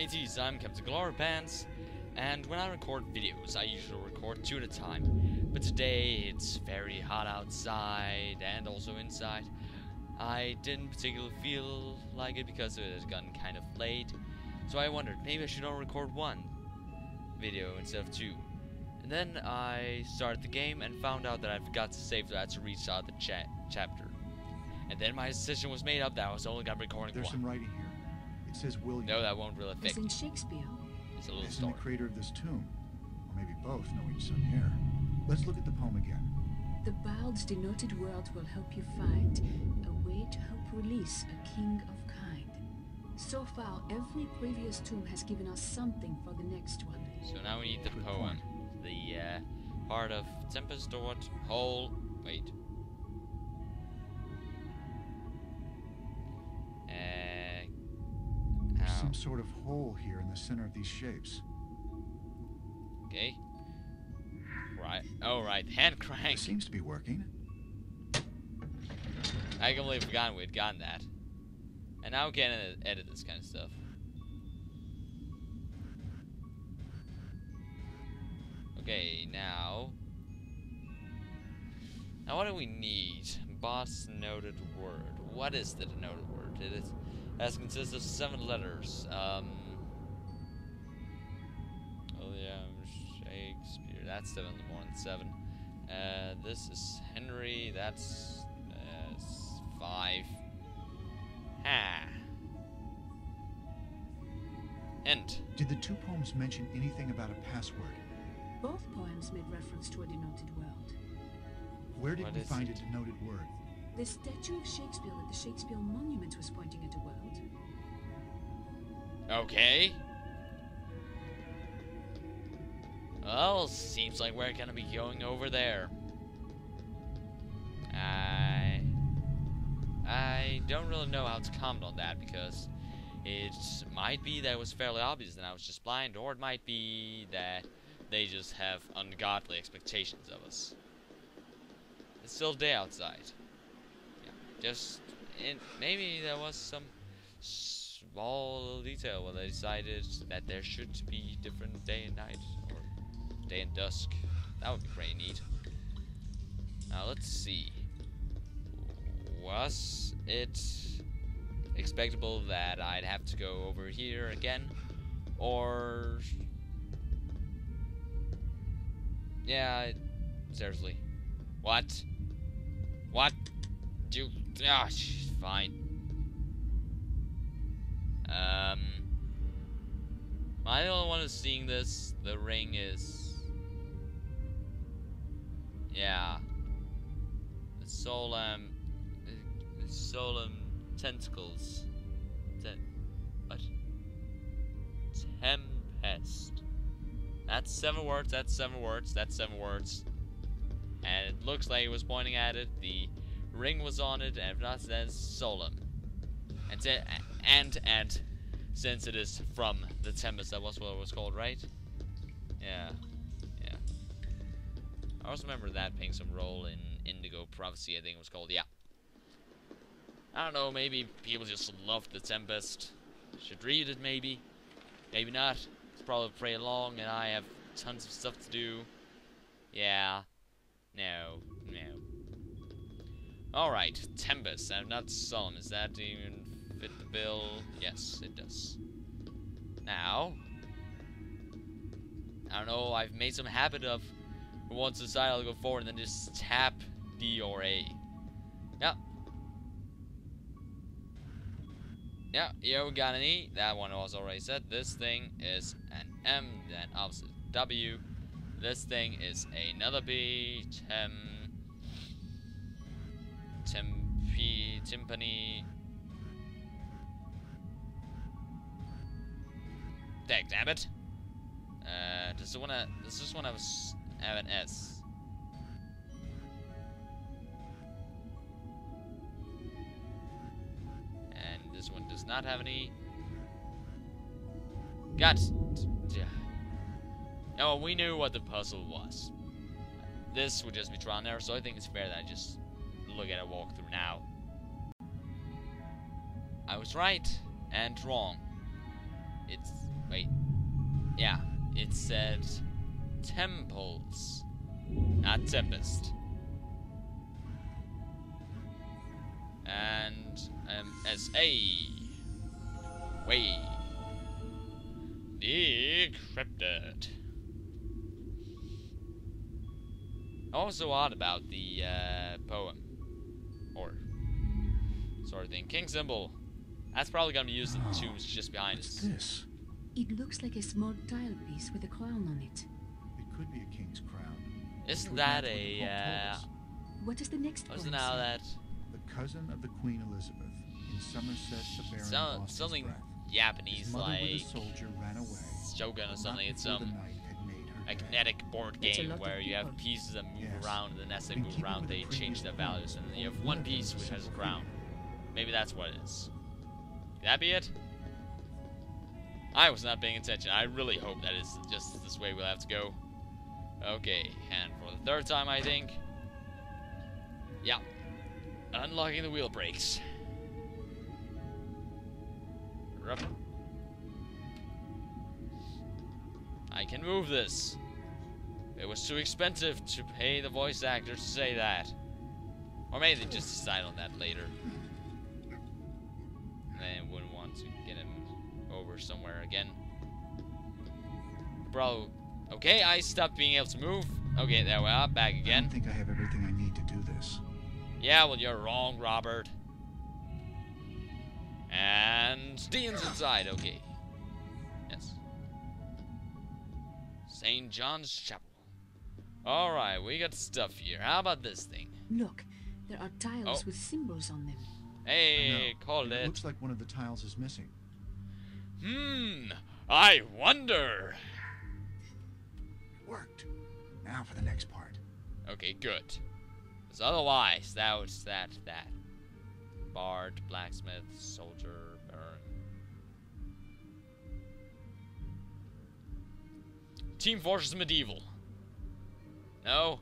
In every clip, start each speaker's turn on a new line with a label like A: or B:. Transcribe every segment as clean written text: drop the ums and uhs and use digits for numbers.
A: mateys, I'm Captain Glory Pants, and when I record videos, I usually record 2 at a time. But today, it's very hot outside, and also inside. I didn't particularly feel like it because it had gotten kind of late, so I wondered, maybe I should only record 1 video instead of 2. And then I started the game and found out that I forgot to save that to restart the chapter. And then my decision was made up that I was only gonna be recording 1.
B: There's some writing here. It says William.
A: No, that won't really fit.
C: As in Shakespeare.
A: It's a little
B: As in
A: story.
B: the creator of this tomb. Or maybe both, knowing some here. Let's look at the poem again.
C: The bald's denoted world will help you find a way to help release a king of kind. So far, every previous tomb has given us something for the next one.
A: So now we need the
B: Good
A: poem.
B: point.
A: The part of Tempest or what? Hole. Wait.
B: There's some sort of hole here in the center of these shapes.
A: Okay. Right. Oh, right. Hand crank.
B: It seems to be working.
A: I completely forgot we'd gotten that. And now we can edit this kind of stuff. Okay, now what do we need? Boss noted word. What is the denoted word? It consists of 7 letters. William Shakespeare. That's definitely more than 7. This is Henry. That's 5. Ha. Hint.
B: Did the 2 poems mention anything about a password?
C: Both poems made reference to a denoted world.
B: Where did
A: What
B: we
A: is
B: find
A: it?
B: a denoted word?
C: The statue of Shakespeare at the Shakespeare Monument was pointing at a world.
A: Okay. Well, seems like we're gonna be going over there. I don't really know how to comment on that because it might be that it was fairly obvious and I was just blind, or it might be that they just have ungodly expectations of us. It's still day outside. Yeah, maybe there was some small little detail where they decided that there should be different day and night, or day and dusk. That would be pretty neat. Now let's see. Was it expectable that I'd have to go over here again? Or... yeah, seriously. What? What? You... ah, fine. I don't want to seeing this. The ring is... yeah. The solemn tentacles. What? Tempest. That's 7 words, that's 7 words, that's 7 words. And it looks like it was pointing at it. The ring was on it, and if not, then solemn. And since it is from the Tempest, that was what it was called, right? Yeah. Yeah. I also remember that playing some role in Indigo Prophecy, I think it was called, yeah. I don't know, maybe people just loved the Tempest. Should read it, maybe. Maybe not. It's probably pretty long, and I have tons of stuff to do. Yeah. No. Alright, Tempest, and not Solemn. Is that even fit the bill? Yes, it does. Now, I don't know, I've made some habit of once decide I'll go forward and then just tap D or A. Yep. Yeah, here we got an E. That one was already said. This thing is an M, then opposite W. This thing is another B. Timpani. Damn it. Does this one have an S? And this one does not have an E. No, we knew what the puzzle was. This would just be trial and error, so I think it's fair that I just look at a walkthrough now. I was right and wrong. It's Wait. Yeah, it said temples, not tempest. And S.A. Way. Decrypted. Also odd about the poem. Or sort of thing. King symbol. That's probably gonna be used in the tombs just behind us.
B: What's this?
C: It looks like a small tile piece with a crown on it.
B: It could be a king's crown.
A: Isn't that a
C: What is the next
A: wasn't
C: poem
A: how
C: say?
A: that
B: The cousin of the Queen Elizabeth. In Somerset, the Baron lost his
A: something
B: breath.
A: Japanese
B: His mother with
A: like
B: a soldier ran away.
A: Shogun or something? It's
B: Not before the night had made her
A: a
B: dead.
A: kinetic board
C: That's a
A: game
C: lot of
A: where you have
C: people.
A: pieces that move
B: Yes.
A: around, and then as they
B: In
A: move
B: keeping
A: around
B: with the
A: they change
B: previous
A: their
B: poem,
A: values, and then you have
B: it
A: one
B: would have
A: piece
B: been
A: which has a
B: simple
A: crown.
B: figure.
A: Maybe that's what it is. Could that be it? I was not paying attention. I really hope that is just this way we'll have to go. Okay, and for the third time I think. Yeah. Unlocking the wheel brakes. Rup. I can move this. It was too expensive to pay the voice actors to say that. Or maybe they just decide on that later. They wouldn't want to get him over somewhere again. Bro. Okay, I stopped being able to move. Okay, there we are. Back
B: I
A: again.
B: don't think I have everything I need to do this.
A: Yeah, well, you're wrong, Robert. And Dean's inside. Okay. Yes. St. John's Chapel. Alright, we got stuff here. How about this thing?
C: Look, there are tiles
A: Oh.
C: with symbols on them.
A: Hey,
B: No,
A: called
B: it
A: it.
B: looks like one of the tiles is missing.
A: I wonder.
B: It worked. Now for the next part.
A: Okay, good. Because otherwise, that was that. Bard, blacksmith, soldier, baron. Team Fortress Medieval. No?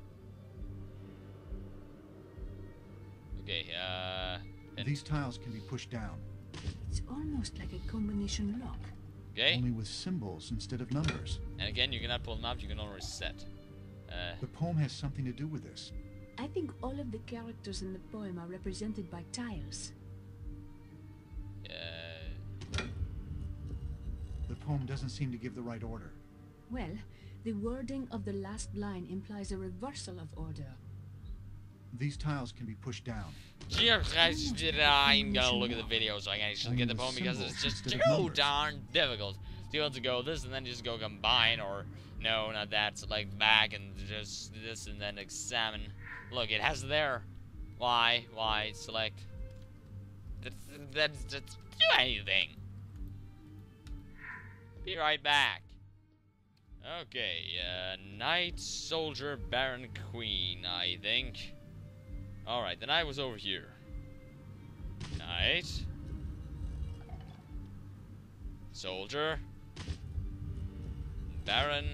A: Okay, and-
B: These tiles can be pushed down,
C: It's almost like a combination lock.
A: okay.
B: only with symbols instead of numbers.
A: And again, you cannot pull them up, you can only reset.
B: The poem has something to do with this.
C: I think all of the characters in the poem are represented by tiles.
B: The poem doesn't seem to give the right order.
C: Well, the wording of the last line implies a reversal of order.
B: These tiles can be pushed down.
A: I'm gonna look at the video so I can actually get the poem because it's just too darn difficult to be able to go this and then just go combine, or no, not that, so like back and just this and then examine. Look, it has there. Why select? That's do anything. Be right back. Okay, Knight, Soldier, Baron, Queen, I think. Alright, the knight was over here. Knight. Soldier. Baron.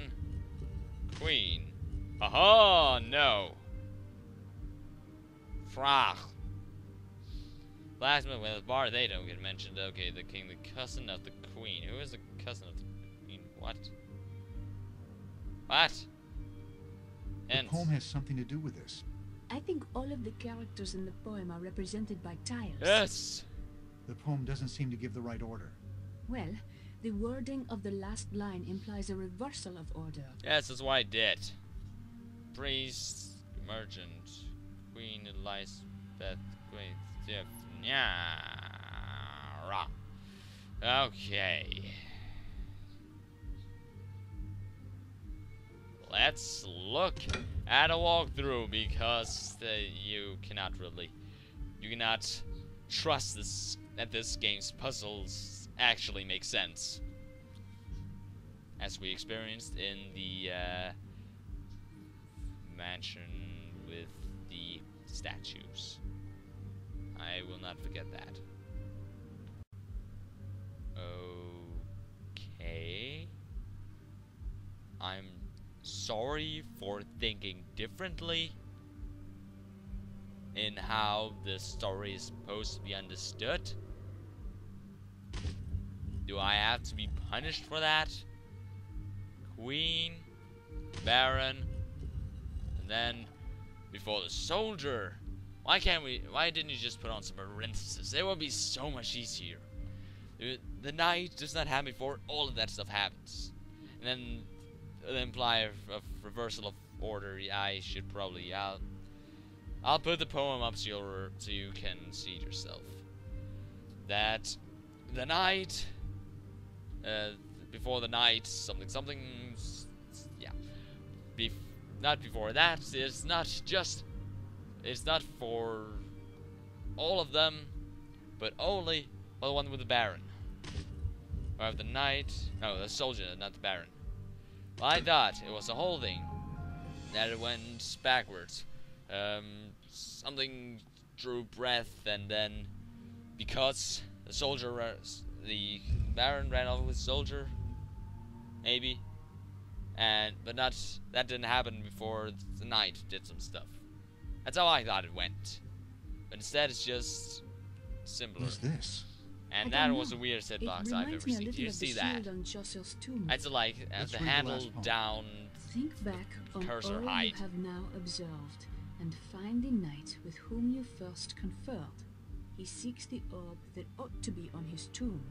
A: Queen. Aha! No. Frach. Blacksmith with a bar, they don't get mentioned. Okay, the king, the cousin of the queen. Who is the cousin of the queen? What? What?
B: The poem has something to do with this.
C: I think all of the characters in the poem are represented by tiles.
A: Yes!
B: The poem doesn't seem to give the right order.
C: Well, the wording of the last line implies a reversal of order.
A: Yes, that's what I did. Priest, merchant, Queen Elizabeth, Queen Nyara. Okay. Let's look at a walkthrough because you cannot trust that this game's puzzles actually make sense, as we experienced in the mansion with the statues. I will not forget that. Okay. I'm sorry for thinking differently in how the story is supposed to be understood. Do I have to be punished for that? Queen, Baron, and then before the soldier. Why didn't you just put on some parentheses? It would be so much easier. The knight does not happen before all of that stuff happens. And then imply a reversal of order. I should probably I'll put the poem up so you can see it yourself. That the knight before the night, something, yeah. Not before that. It's not for all of them, but only for the one with the Baron. Or the knight, no, the soldier, not the Baron. Well, I thought it was the whole thing that it went backwards. Something drew breath, and then because the Baron ran off with the soldier. Maybe, but that didn't happen before the knight did some stuff. That's how I thought it went, but instead it's just simpler.
B: What's this?
A: And that was the weirdest hitbox I've ever seen. Do you see that? It's like the handle down.
C: Think back on
A: cursor
C: all
A: height.
C: you have now observed, and find the knight with whom you first conferred. He seeks the orb that ought to be on his tomb,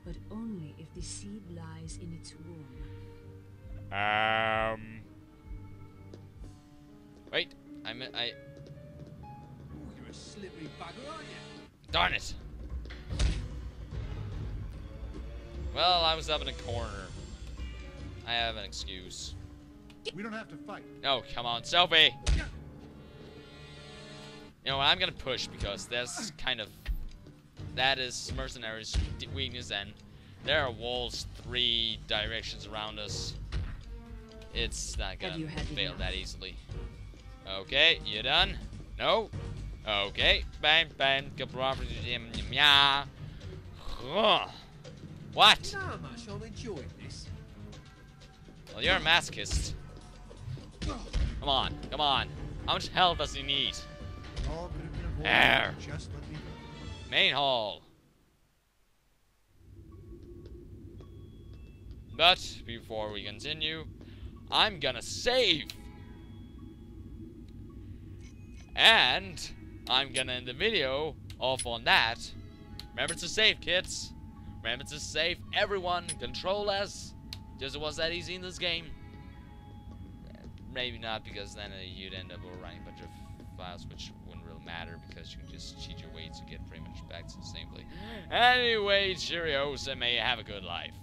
C: but only if the seed lies in its womb.
A: Wait, I.
D: Oh, you're a slippery bugger, aren't you?
A: Darn it! Well, I was up in a corner. I have an excuse.
B: We don't have to fight.
A: Oh, come on, Sophie! You know what, I'm gonna push because that's that is mercenaries' weakness, and there are walls 3 directions around us. It's not gonna fail that easily. Okay, you done? No? Okay. Bam, bam. What?
D: You know how much I'm enjoying this.
A: Well, you're a masochist. Come on, come on. How much health does he need?
B: All could have been avoided.
A: There.
B: Just let me go.
A: Main hall. But before we continue, I'm gonna save. And I'm gonna end the video off on that. Remember to save, kids. Remember to save everyone. Control S. Just it was that easy in this game. Maybe not, because then you'd end up overwriting a bunch of files, which wouldn't really matter because you can just cheat your way to get pretty much back to the same place. Anyway, cheerios, and may you have a good life.